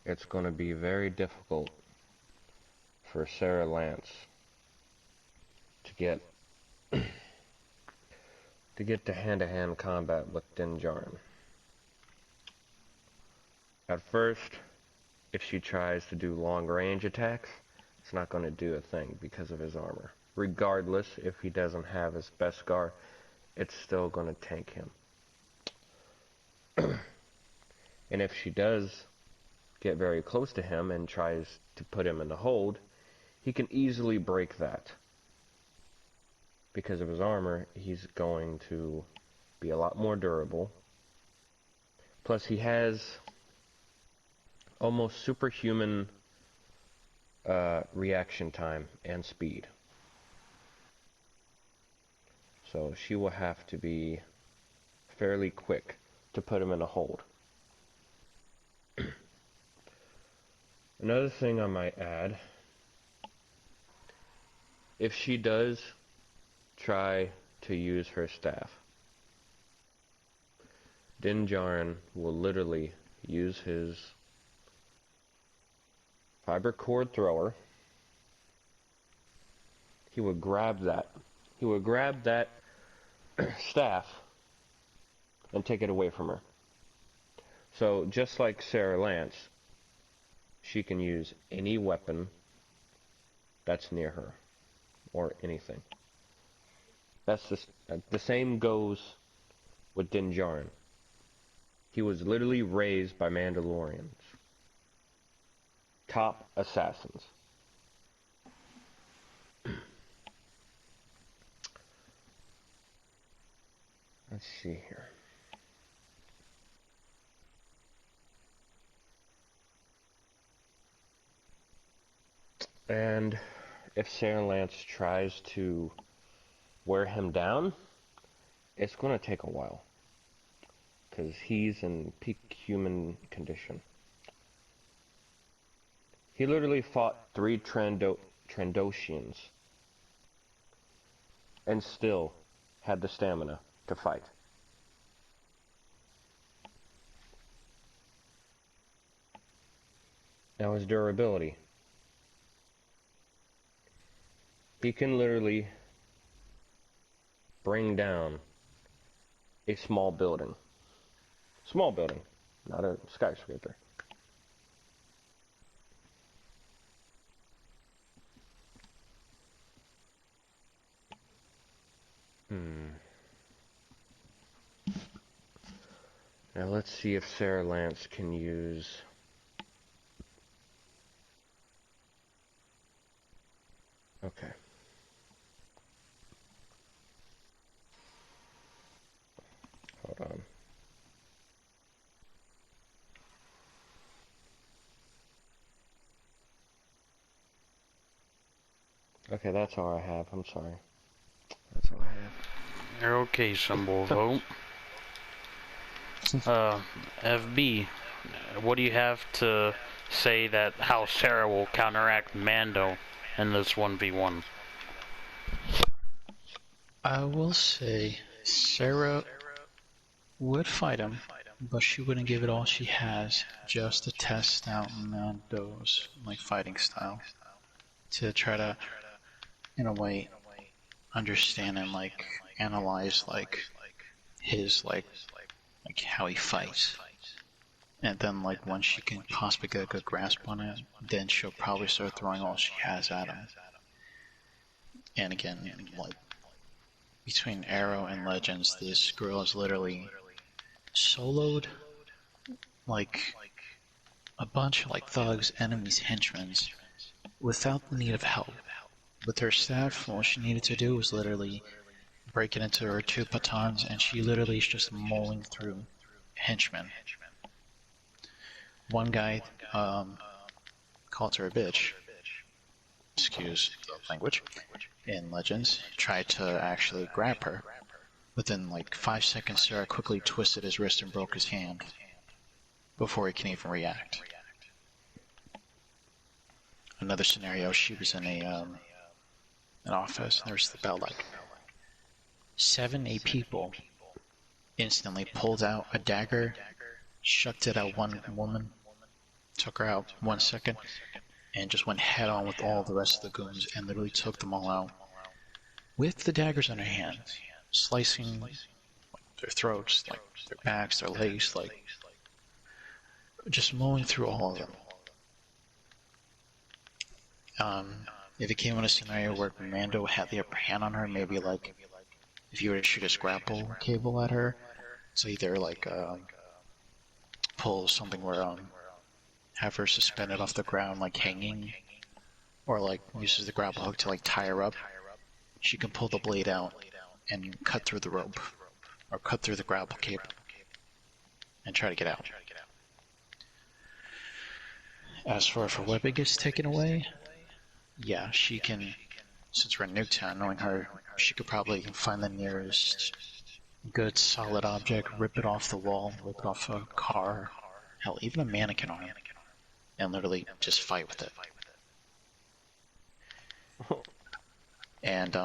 it's going to be very difficult for Sarah Lance to get to hand-to-hand combat with Din Djarin. At first, if she tries to do long-range attacks, it's not going to do a thing because of his armor. Regardless, if he doesn't have his Beskar, it's still going to tank him. And if she does get very close to him and tries to put him in the hold, he can easily break that. Because of his armor, he's going to be a lot more durable. Plus, he has almost superhuman reaction time and speed. So she will have to be fairly quick to put him in a hold. Another thing I might add, if she does try to use her staff, Din Djarin will literally use his fiber cord thrower. He would grab that. He would grab that staff and take it away from her. So just like Sarah Lance, she can use any weapon that's near her, or anything. That's the same goes with Din Djarin. He was literally raised by Mandalorians, top assassins. Let's see here. And if Sarah Lance tries to wear him down, it's going to take a while, because he's in peak human condition. He literally fought 3 Trandoshians and still had the stamina to fight. Now his durability. He can literally bring down a small building. Small building, not a skyscraper. Now let's see if Sarah Lance can use... Okay. Hold on. Okay, that's all I have. I'm sorry. That's all I have. You're okay, Sumbolvo. FB, what do you have to say that how Sarah will counteract Mando in this 1v1? I will say Sarah would fight him, but she wouldn't give it all she has just to test out Mando's fighting style, to try to, in a way, understand and analyze his how he fights. And then once she can possibly get a good grasp on it, then she'll probably start throwing all she has at him. And again, between Arrow and Legends, this girl is literally soloed a bunch of thugs, enemies, henchmen without the need of help. With her staff, all she needed to do was literally break it into her 2 batons, and she literally is just mauling through henchmen. One guy called her a bitch, excuse the language, in Legends, tried to actually grab her. Within 5 seconds, Sarah quickly twisted his wrist and broke his hand before he can even react. Another scenario, she was in an office, and there's about 7, 8 people instantly pulled out a dagger, shucked it at one woman took her out 1 second, and just went head on with all the rest of the goons and literally took them all out with the daggers in her hands, slicing their throats, like their backs, their legs, like just mowing through all of them. If it came in a scenario where Mando had the upper hand on her, maybe like if you were to shoot a grapple cable at her, so either like pull something where have her suspended off the ground like hanging, or like uses the grapple hook to like tie her up, she can pull the blade out and cut through the rope or cut through the grapple cable and try to get out. As for if her weapon gets taken away, yeah, she can, since we're in Nuketown, knowing her, she could probably find the nearest good solid object, rip it off the wall, rip it off a car, hell, even a mannequin arm, and literally just fight with it. And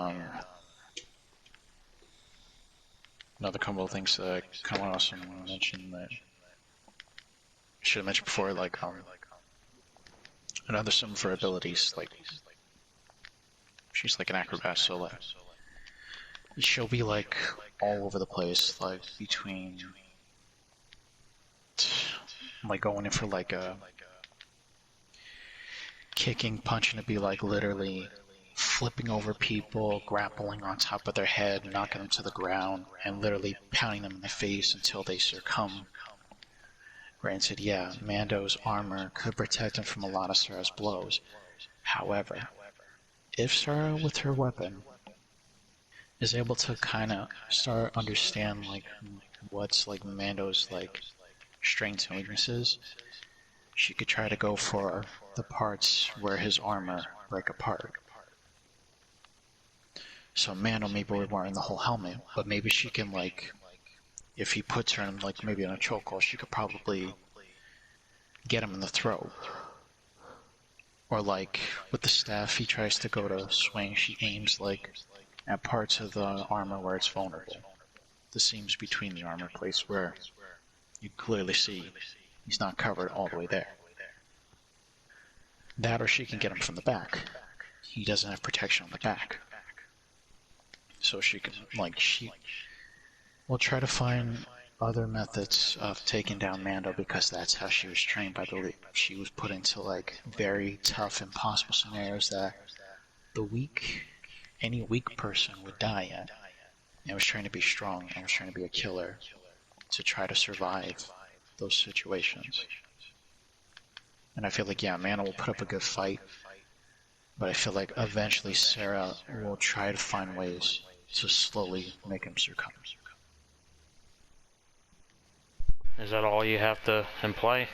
another couple of things that I kind of want to also mention that I should have mentioned before, like another some of her abilities, like she's like an acrobat, so like she'll be like all over the place, like between like going in for like a kicking, punching to be like literally flipping over people, grappling on top of their head, knocking them to the ground, and literally pounding them in the face until they succumb. Granted, yeah, Mando's armor could protect him from a lot of Sarah's blows. However, if Sarah with her weapon is able to kind of start understand like what's like Mando's like strengths and weaknesses, she could try to go for the parts where his armor break apart. So Mando maybe would wearing the whole helmet, but maybe she can like, if he puts her in like maybe in a chokehold, she could probably get him in the throat. Or like with the staff, he tries to go to swing, she aims like at parts of the armor where it's vulnerable. The seams between the armor place where you clearly see he's not covered all the way there. That or she can get him from the back. He doesn't have protection on the back. So she can, like, she will try to find other methods of taking down Mando because that's how she was trained by the league. She was put into, like, very tough, impossible scenarios that any weak person would die at. And was trying to be strong and was trying to be a killer to try to survive those situations. And I feel like, yeah, Mando will put up a good fight, but I feel like eventually Sarah will try to find ways to slowly make him succumb. Is that all you have to imply?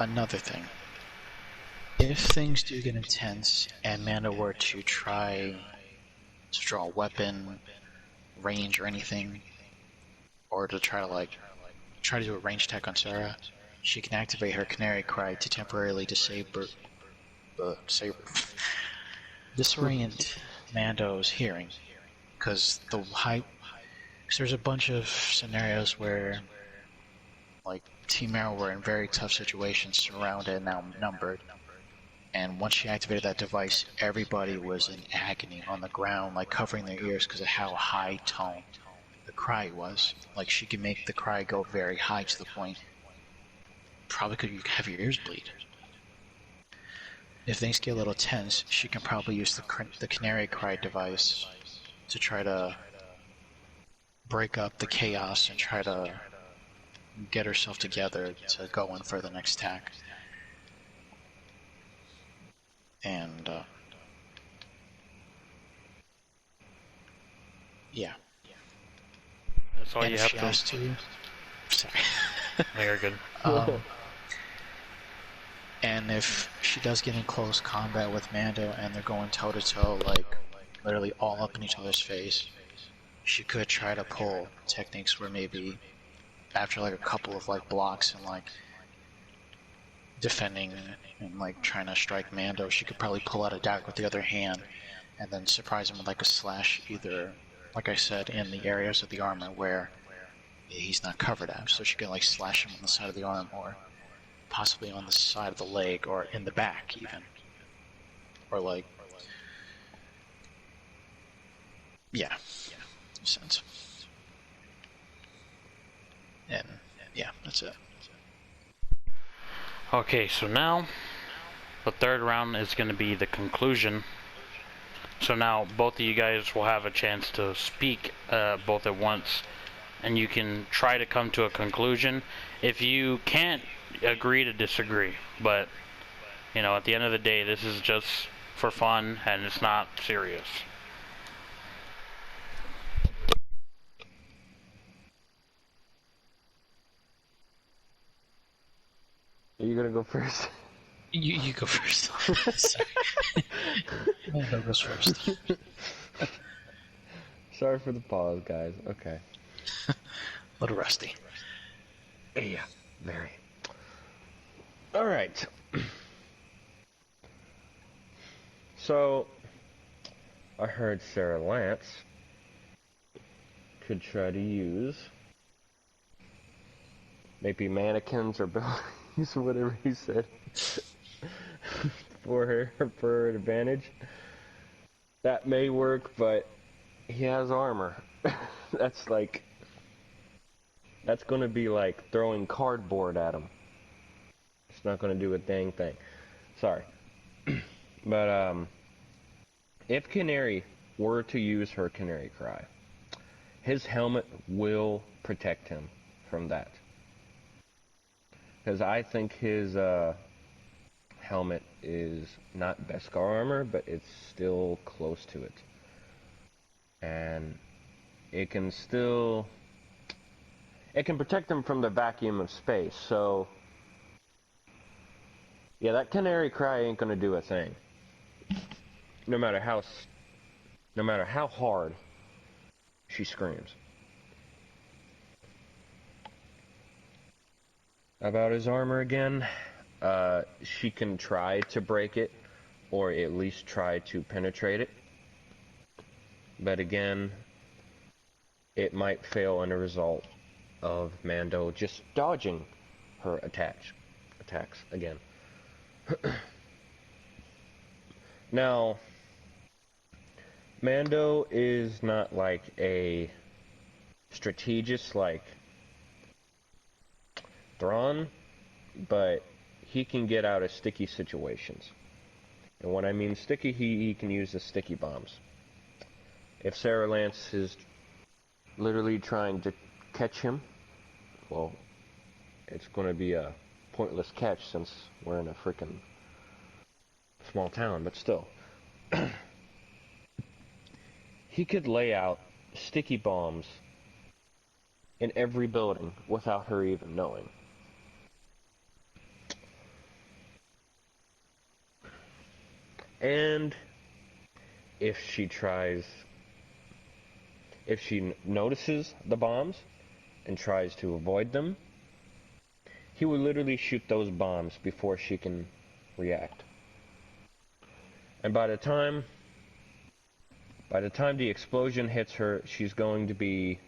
Another thing. If things do get intense and Mando were to try to draw a weapon, range or anything, or to try to do a range attack on Sarah, she can activate her Canary Cry to temporarily disorient Mando's hearing, because there's a bunch of scenarios where like Team Arrow were in very tough situations, surrounded and outnumbered, and once she activated that device, everybody was in agony on the ground, like covering their ears because of how high tone the cry was. Like she could make the cry go very high to the point probably could have your ears bleed. If things get a little tense, she can probably use the Canary Cry device to try to break up the chaos and try to get herself together to go in for the next attack. And, yeah. That's all and you if have she to... has to... Sorry. You're good. And if she does get in close combat with Mando and they're going toe-to-toe, like, literally all up in each other's face, she could try to pull techniques where maybe after, like, a couple of, like, blocks and, like, defending and, like, trying to strike Mando, she could probably pull out a dagger with the other hand and then surprise him with, like, a slash either like I said, in the areas of the armor where he's not covered at. So she can like slash him on the side of the arm, or possibly on the side of the leg, or in the back even. Or like, yeah, in a sense. And yeah, that's it. Okay, so now the third round is going to be the conclusion. So now both of you guys will have a chance to speak both at once, and you can try to come to a conclusion. If you can't, agree to disagree. But, you know, at the end of the day, this is just for fun, and it's not serious. Are you gonna go first? You go first. Sorry. Mando goes first. Sorry for the pause, guys. Okay. A little rusty. Yeah, very. Alright. So, I heard Sarah Lance could try to use maybe mannequins or bellies or whatever he said for her advantage. That may work, but he has armor. That's gonna be like throwing cardboard at him. It's not gonna do a dang thing. Sorry. But if Canary were to use her Canary Cry, his helmet will protect him from that. Because I think his helmet is not Beskar armor, but it's still close to it. And it can protect him from the vacuum of space. So yeah, that Canary Cry ain't gonna do a thing. No matter how hard she screams. About his armor again, she can try to break it, or at least try to penetrate it. But again, it might fail in a result of Mando just dodging her attacks again. Now, Mando is not like a strategist like Thrawn, but he can get out of sticky situations. And when I mean sticky, he can use the sticky bombs. If Sarah Lance is literally trying to catch him, well, it's going to be a pointless catch since we're in a freaking small town, but still. He could lay out sticky bombs in every building without her even knowing. And if she notices the bombs and tries to avoid them, he will literally shoot those bombs before she can react. And by the time the explosion hits her, she's going to be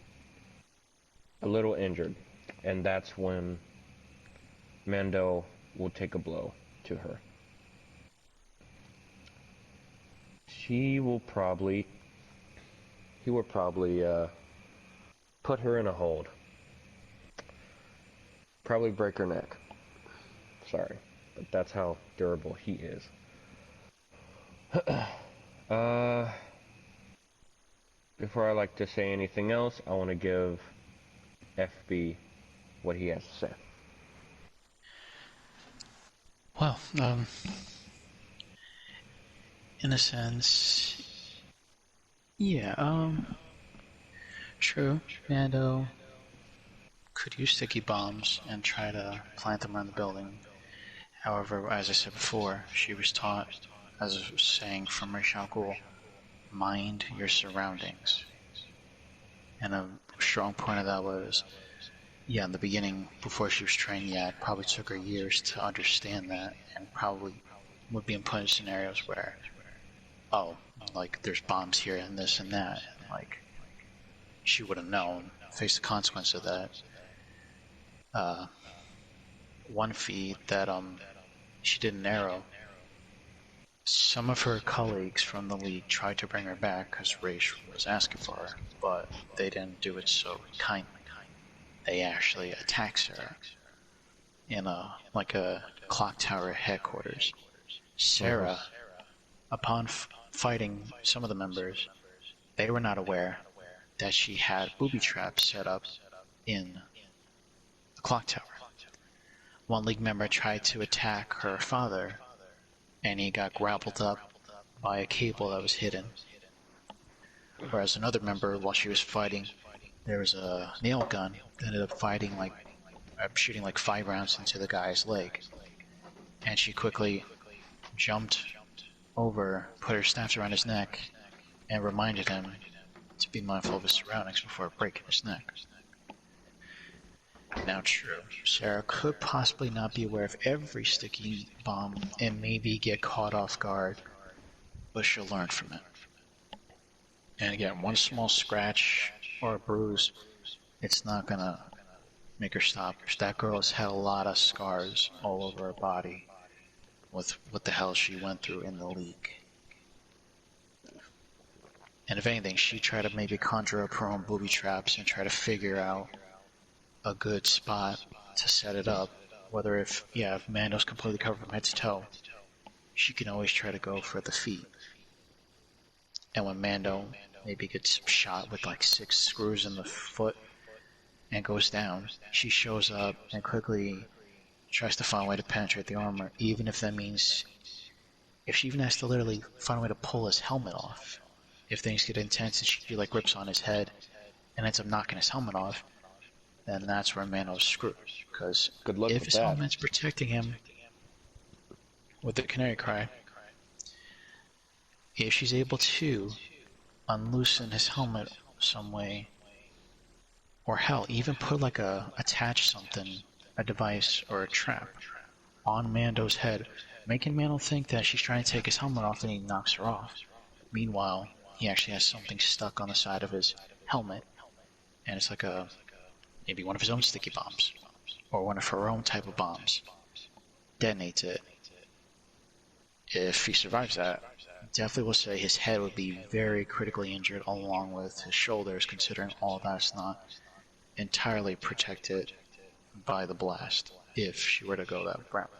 a little injured. And that's when Mando will take a blow to her. He will probably put her in a hold. Probably break her neck. Sorry, but that's how durable he is. Before I like to say anything else, I want to give FB what he has to say. Well, in a sense, yeah, true. Mando could use sticky bombs and try to plant them around the building. However, as I said before, she was taught, as I was saying from Rishal Ghul, mind your surroundings. And a strong point of that was, yeah, in the beginning, before she was trained, yeah, it probably took her years to understand that, and probably would be put in scenarios where, oh, like, there's bombs here and this and that, and like, she would have known, faced the consequence of that. One feed that she did an arrow. Some of her colleagues from the league tried to bring her back because Raish was asking for her, but they didn't do it so kindly. They actually attacked Sarah in a clock tower headquarters. Sarah, upon fighting some of the members, they were not aware that she had booby traps set up in the clock tower. One league member tried to attack her father, and he got grappled up by a cable that was hidden. Whereas another member, while she was fighting, there was a nail gun that ended up shooting like 5 rounds into the guy's leg. And she quickly jumped over, put her staffs around his neck, and reminded him to be mindful of his surroundings before breaking his neck. Now true, Sarah could possibly not be aware of every sticky bomb and maybe get caught off guard, but she'll learn from it. And again, one small scratch or a bruise, it's not gonna make her stop. That girl has had a lot of scars all over her body with what the hell she went through in the league. And if anything, she tried to maybe conjure up her own booby traps and try to figure out a good spot to set it up. Whether if Mando's completely covered from head to toe, she can always try to go for the feet. And when Mando maybe gets shot with like 6 screws in the foot and goes down, she shows up and quickly tries to find a way to penetrate the armor, even if that means if she even has to literally find a way to pull his helmet off. If things get intense and she like rips on his head and ends up knocking his helmet off, then that's where Mando's screwed. Because if his helmet's protecting him with the Canary Cry, if she's able to unloosen his helmet some way, or hell, even put like attach something, a device or a trap on Mando's head, making Mando think that she's trying to take his helmet off and he knocks her off. Meanwhile, he actually has something stuck on the side of his helmet, and it's like maybe one of his own sticky bombs, or one of her own type of bombs. Detonates it. If he survives that, definitely will say his head would be very critically injured along with his shoulders, considering all that's not entirely protected by the blast, if she were to go that route.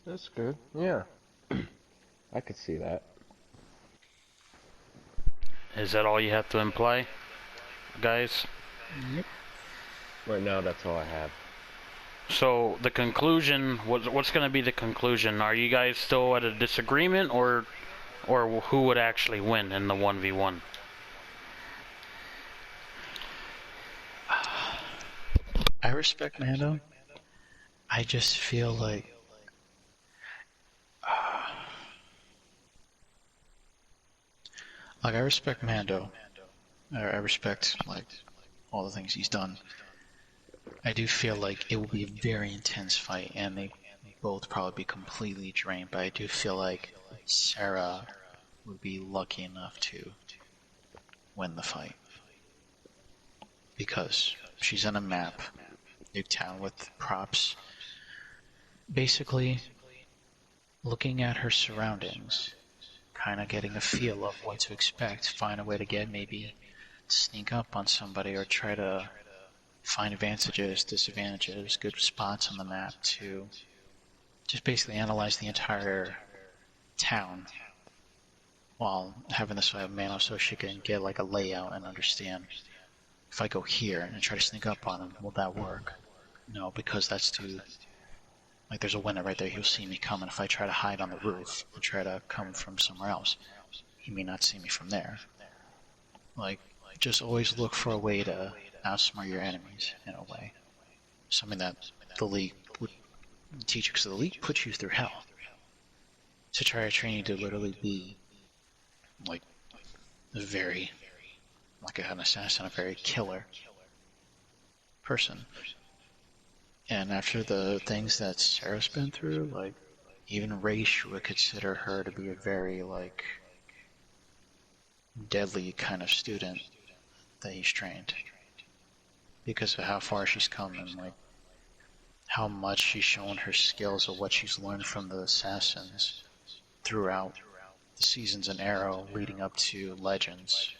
That's good. Yeah. I could see that. Is that all you have to imply, guys? Yep. Right now, that's all I have. So the conclusion, what's going to be the conclusion? Are you guys still at a disagreement, or who would actually win in the 1v1? I respect Mando. I just feel like I respect Mando. I respect like all the things he's done. I do feel like it will be a very intense fight, and they both probably be completely drained. But I do feel like Sarah would be lucky enough to win the fight because she's on a map, Nuketown, with props. Basically, looking at her surroundings, kind of getting a feel of what to expect, find a way to maybe sneak up on somebody or try to find advantages, disadvantages, good spots on the map to just basically analyze the entire town while having this Mando so she can get like a layout and understand if I go here and try to sneak up on him, will that work? No, because that's too... Like, there's a window right there, he'll see me coming. If I try to hide on the roof and try to come from somewhere else, he may not see me from there. Like, just always look for a way to outsmart your enemies, in a way. Something that the League would teach you, because the League puts you through hell to try to train you to literally be, like, like an assassin, a very killer person. And after the things that Sarah's been through, like, even Raish would consider her to be a very, like, deadly kind of student that he's trained. Because of how far she's come and like how much she's shown her skills of what she's learned from the assassins throughout the seasons in Arrow leading up to Legends.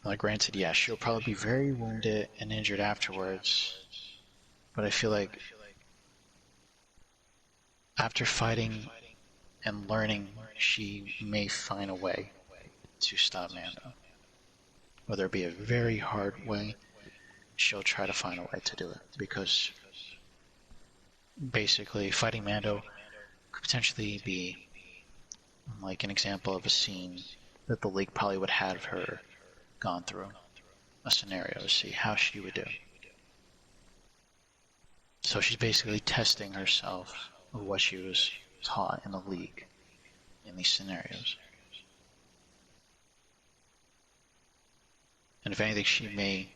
Like, granted, yeah, she'll probably be very wounded and injured afterwards, but I feel like after fighting and learning, she may find a way to stop Mando. Whether it be a very hard way, she'll try to find a way to do it, because basically fighting Mando could potentially be like an example of a scene that the League probably would have her gone through, a scenario to see how she would do. So she's basically testing herself of what she was taught in the League in these scenarios. And if anything, she may,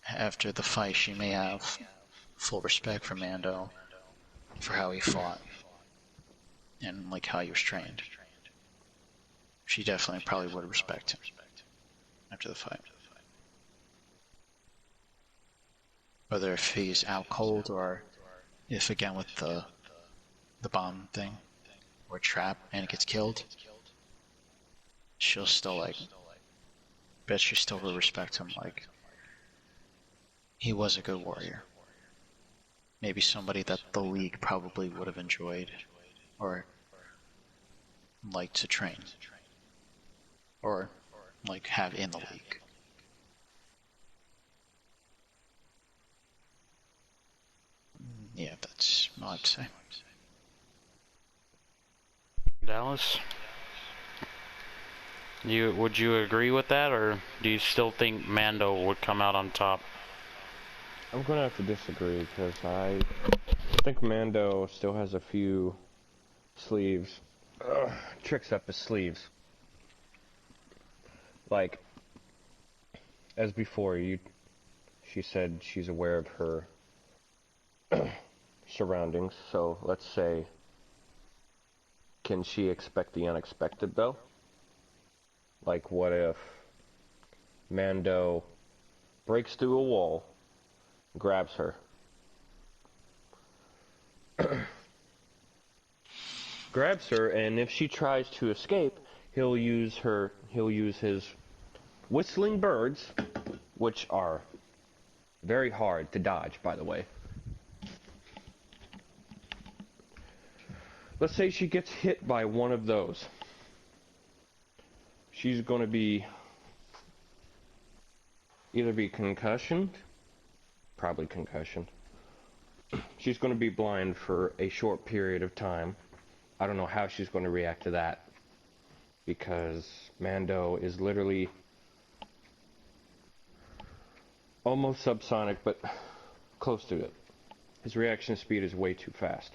after the fight, she may have full respect for Mando for how he fought and like how he was trained. She definitely probably would respect him after the fight. Whether if he's out cold or if, again, with the bomb thing or trap and it gets killed, she'll still bet she still will respect him. Like, he was a good warrior. Maybe somebody that the League probably would have enjoyed or liked to train or like have in the League. Yeah, that's all I'd say. Dallas? Would you agree with that, or do you still think Mando would come out on top? I'm gonna have to disagree, because I think Mando still has a few tricks up his sleeves. Like, as before, she said she's aware of her surroundings, so let's say, can she expect the unexpected, though? Like, what if Mando breaks through a wall, grabs her, and if she tries to escape, he'll use his whistling birds, which are very hard to dodge, by the way. Let's say she gets hit by one of those. She's going to either be concussioned, probably concussion. She's going to be blind for a short period of time. I don't know how she's going to react to that, because Mando is literally almost subsonic, but close to it. His reaction speed is way too fast,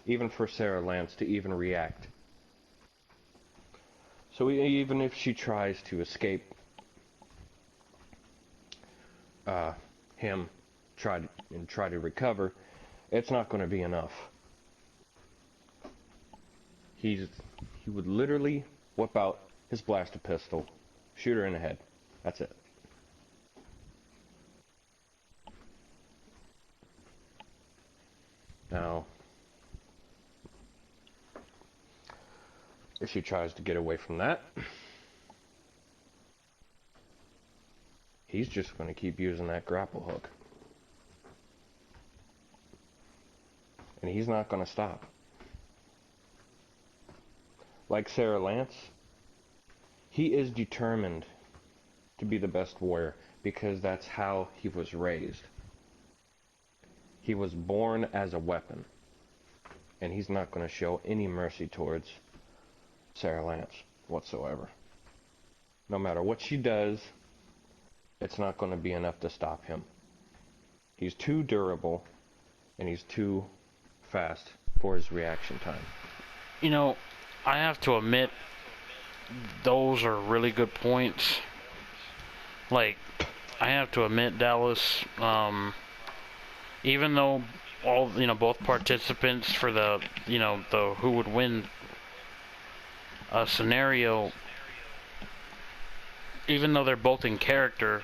even for Sarah Lance to even react. So even if she tries to escape him, try to recover, it's not going to be enough. He would literally whip out his blaster pistol, shoot her in the head. That's it. Now, if she tries to get away from that, he's just going to keep using that grapple hook. And he's not going to stop. Like Sarah Lance, he is determined to be the best warrior, because that's how he was raised. He was born as a weapon, and he's not going to show any mercy towards Sarah Lance whatsoever. No matter what she does, it's not going to be enough to stop him. He's too durable, and he's too fast for his reaction time. You know, I have to admit, those are really good points. Like, I have to admit, Dallas, even though both participants for the who would win a scenario, even though they're both in character,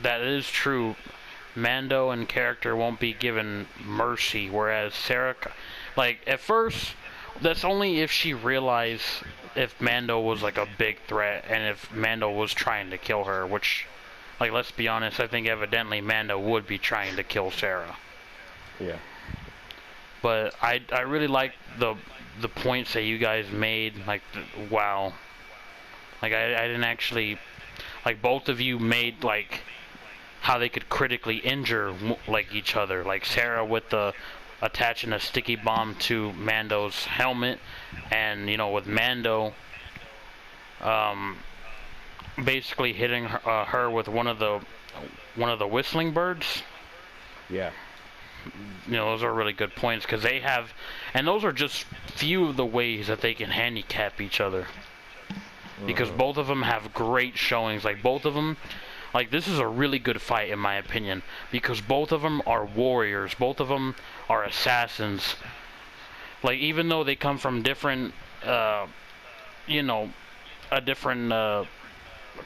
that is true. Mando in character won't be given mercy, whereas Sarah, like, at first, that's only if she realized if Mando was, like, a big threat, and if Mando was trying to kill her, which, like, let's be honest, I think evidently Mando would be trying to kill Sarah. Yeah. But I really like the points that you guys made, like, wow. Like, I didn't actually, like, both of you made, like, how they could critically injure, like, each other. Like, Sarah with the attaching a sticky bomb to Mando's helmet, and, you know, with Mando, basically hitting her with one of the whistling birds. Yeah. You know, those are really good points, because they have, and those are just few of the ways that they can handicap each other. Because both of them have great showings. Like, both of them, like, this is a really good fight, in my opinion, because both of them are warriors. Both of them are assassins. Like, even though they come from different, you know, a different,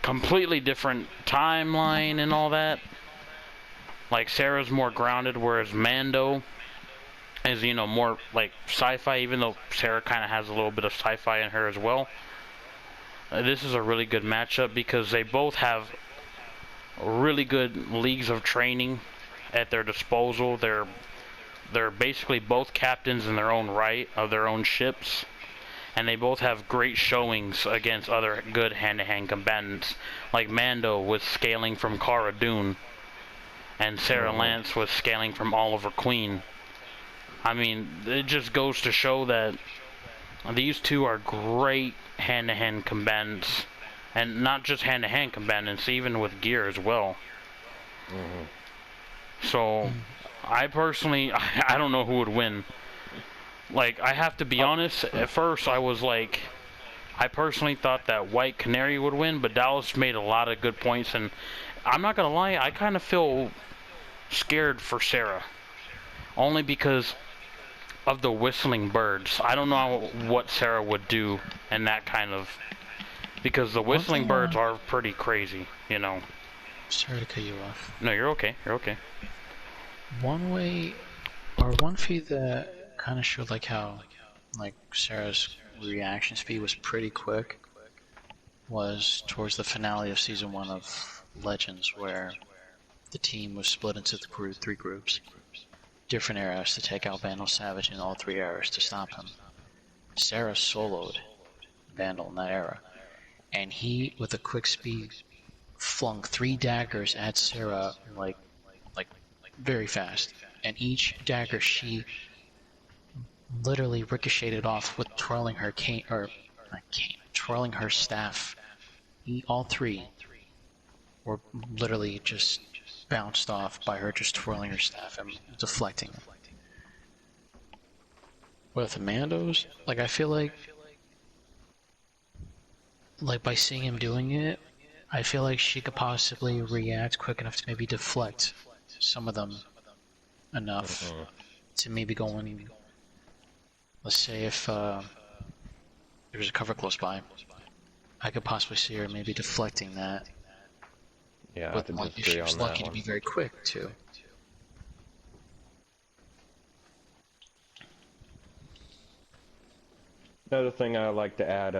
completely different timeline and all that. Like, Sarah's more grounded, whereas Mando is, you know, more, like, sci-fi, even though Sarah kind of has a little bit of sci-fi in her as well. This is a really good matchup because they both have really good leagues of training at their disposal. They're basically both captains in their own right of their own ships, and they both have great showings against other good hand-to-hand combatants, like Mando was scaling from Cara Dune, and Sarah Lance was scaling from Oliver Queen. I mean, it just goes to show that these two are great hand-to-hand combatants, and not just hand-to-hand combatants, even with gear as well. So, I personally, I don't know who would win. Like, I have to be honest, at first I was like, I personally thought that White Canary would win, but Dallas made a lot of good points, and I'm not gonna lie, I kind of feel scared for Sarah. Only because of the whistling birds. I don't know what Sarah would do in that kind of, because the whistling birds are pretty crazy, you know. Sorry to cut you off. No, you're okay. You're okay. One way, or one feed that kind of showed like how, like, Sarah's reaction speed was pretty quick was towards the finale of season 1 of Legends, where the team was split into three groups. Different eras to take out Vandal Savage, and all 3 eras to stop him. Sarah soloed Vandal in that era, and he, with a quick speed, flung 3 daggers at Sarah, like very fast, and each dagger she literally ricocheted off with twirling her twirling her staff. All 3 were literally just bounced off by her just twirling her staff and deflecting them. With Mando's, like, I feel like by seeing him doing it, I feel like she could possibly react quick enough to maybe deflect some of them enough to maybe go in. Let's say if there's a cover close by, I could possibly see her maybe deflecting that. Yeah, I with, have to like, if disagree she was on that lucky to one. be very quick too. Another thing I like to add,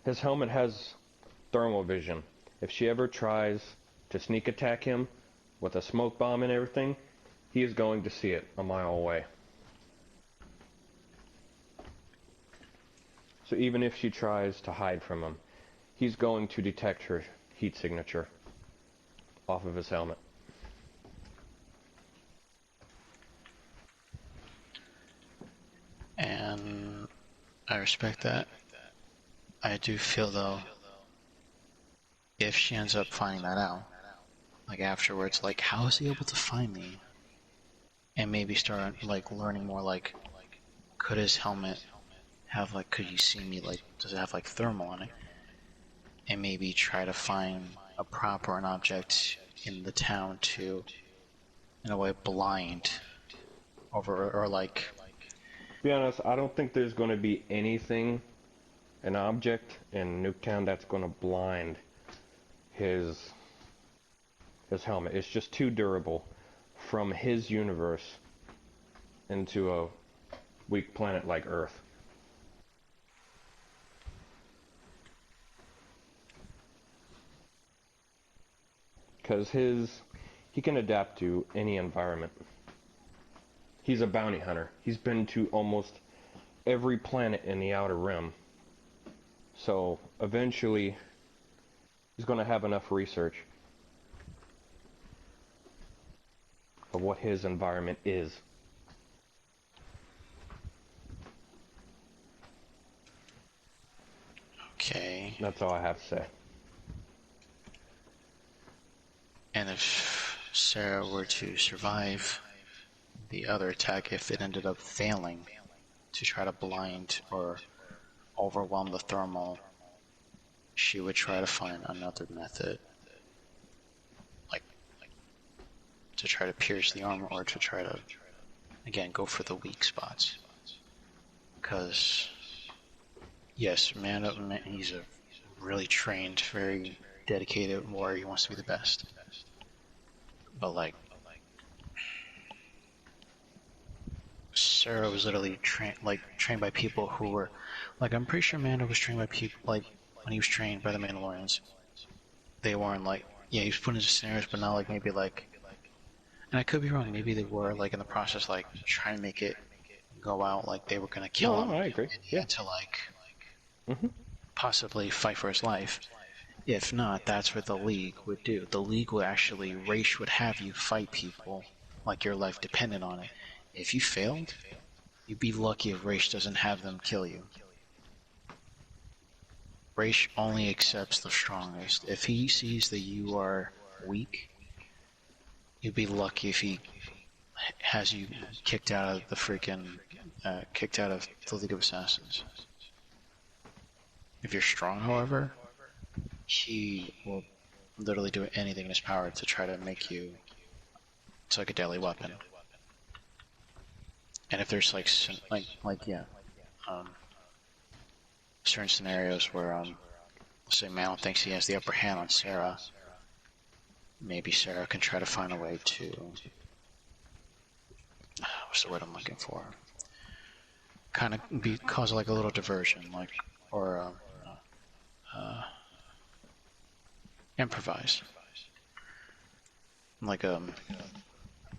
his helmet has thermal vision. If she ever tries to sneak attack him with a smoke bomb and everything, he is going to see it a mile away. So even if she tries to hide from him, he's going to detect her heat signature off of his helmet. And I respect that. I do feel, though, if she ends up finding that out, like, afterwards, like, how is he able to find me? And maybe start, like, learning more, like, could his helmet have, like, could you see me, like, does it have, like, thermal on it? And maybe try to find a prop or an object in the town to, in a way, blind over, or like... To be honest, I don't think there's going to be anything an object in Nuketown that's going to blind his helmet. It's just too durable from his universe into a weak planet like Earth. Because he can adapt to any environment. He's a bounty hunter. He's been to almost every planet in the Outer Rim. So eventually he's going to have enough research of what his environment is. Okay. That's all I have to say. And if Sarah were to survive the other attack, if it ended up failing to try to blind or overwhelm the thermal, she would try to find another method, like to try to pierce the armor or to try to, again, go for the weak spots. Because, yes, he's a really trained, very dedicated warrior. He wants to be the best. But, like, Sarah was literally trained by people who were, like, I'm pretty sure Mando was trained by people, like, when he was trained by the Mandalorians. They weren't like, yeah, he was put into scenarios, but not like maybe like, and I could be wrong, maybe they were like in the process, like, trying to make it go out, like they were gonna kill him. No, I agree. Yeah. To like, possibly fight for his life. If not, that's what the League would do. The League would actually, Raish would have you fight people like your life depended on it. If you failed, you'd be lucky if Raish doesn't have them kill you. Raish only accepts the strongest. If he sees that you are weak, you'd be lucky if he has you kicked out of the freaking, kicked out of the League of Assassins. If you're strong, however, he will literally do anything in his power to try to make you it's like a deadly weapon. And if there's certain scenarios where let's say Mal thinks he has the upper hand on Sarah, maybe Sarah can try to find a way to what's the word I'm looking for? Kind of cause like a little diversion, like, or improvise. Like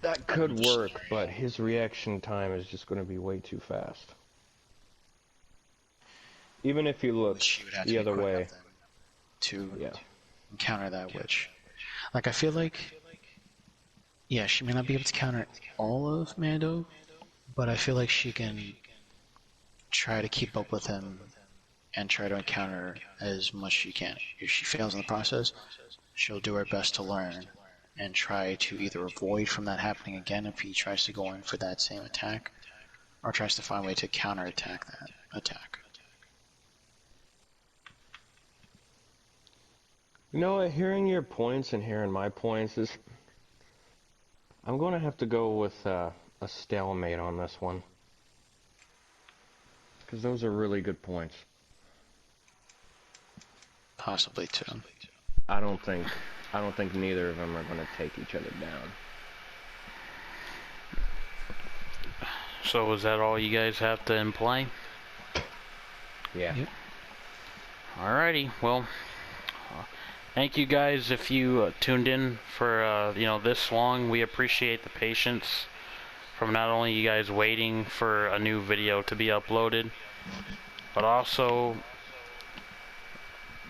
that could work, but his reaction time is just going to be way too fast. Even if you look the other way to counter that, which, like, I feel like, yeah, she may not be able to counter all of Mando, but I feel like she can try to keep up with him and try to encounter as much as she can. If she fails in the process, she'll do her best to learn and try to either avoid from that happening again if he tries to go in for that same attack, or tries to find a way to counterattack that attack. You know what, hearing your points and hearing my points is... I'm going to have to go with a stalemate on this one. Because those are really good points. Possibly two. I don't think neither of them are going to take each other down. So is that all you guys have to in play? Yeah. Yep. Alrighty, well, thank you guys if you tuned in for this long. We appreciate the patience from not only you guys waiting for a new video to be uploaded, but also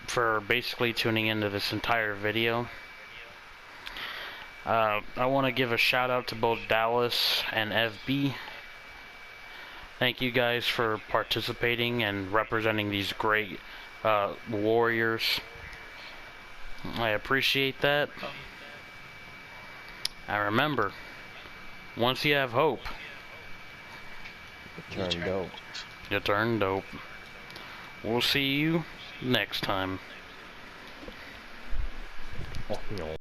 for basically tuning into this entire video. I want to give a shout out to both Dallas and FB. Thank you guys for participating and representing these great warriors. I appreciate that. And remember, once you have hope, You turn dope. you turn dope. We'll see you next time. Oh, no.